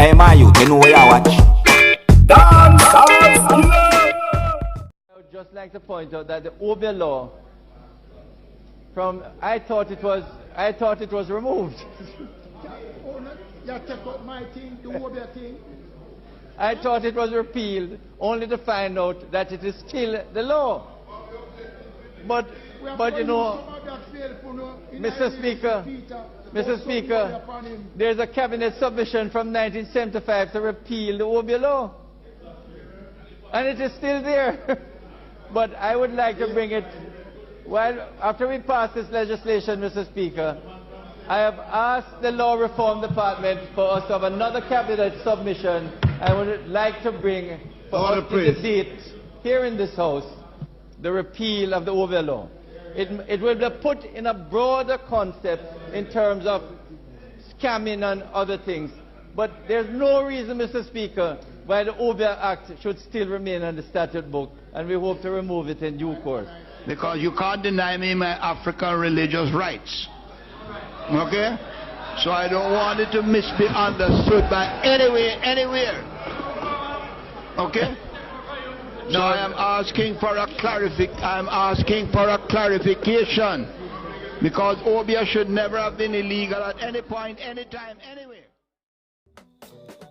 Hey, my youth, you know where you watch. Dancehall. I would just like to point out that the OBEAH law, I thought it was removed. You take up my thing, the OBEAH thing. I thought it was repealed, only to find out that it is still the law. But you know, Mr. Speaker, there's a cabinet submission from 1975 to repeal the OBEAH law. And it is still there. But I would like to bring it, after we pass this legislation, Mr. Speaker, I have asked the Law Reform Department for us to have another cabinet submission. I would like to bring for us to debate here in this House the repeal of the OBEAH law. It will be put in a broader concept in terms of scamming and other things. But there's no reason, Mr. Speaker, why the OBEAH Act should still remain on the statute book, and we hope to remove it in due course. Because you can't deny me my African religious rights. Okay? So I don't want it to be understood by anywhere. Okay? So I am asking for a clarification. Because OBEAH should never have been illegal at any point, anytime, anywhere.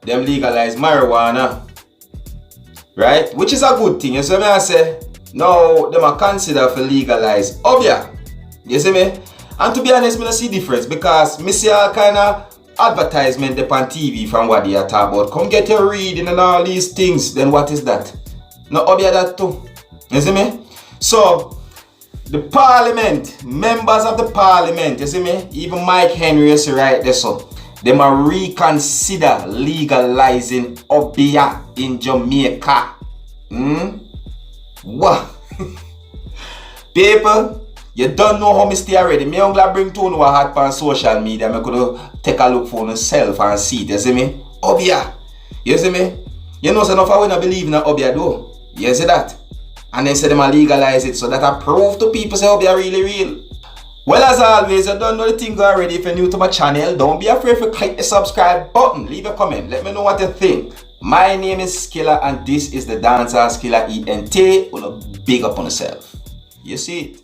Them legalize marijuana, right? Which is a good thing. You see me? I say, now them are consider for legalize OBEAH. You see me? And to be honest, I don't see difference because I see all kind of advertisement on TV from what they are talking about. Come get your reading and all these things. Then what is that? No OBEAH that too. You see me? So the parliament, members of the parliament, you see me? Even Mike Henry is right there, so they might reconsider legalizing OBEAH in Jamaica. What? People, you don't know how I stay already. Me only bring to you what hot on social media. I could take a look for myself and see it. You see me? OBEAH. You see me? You know, so enough I don't believe in OBEAH though. You see that? And then say them legalize it so that I prove to people say OBEAH really real. Well, as always, you don't know the thing already. If you're new to my channel, don't be afraid to click the subscribe button. Leave a comment. Let me know what you think. My name is Skilla and this is the Dancehall Skilla ENT. Big up on yourself. You see it?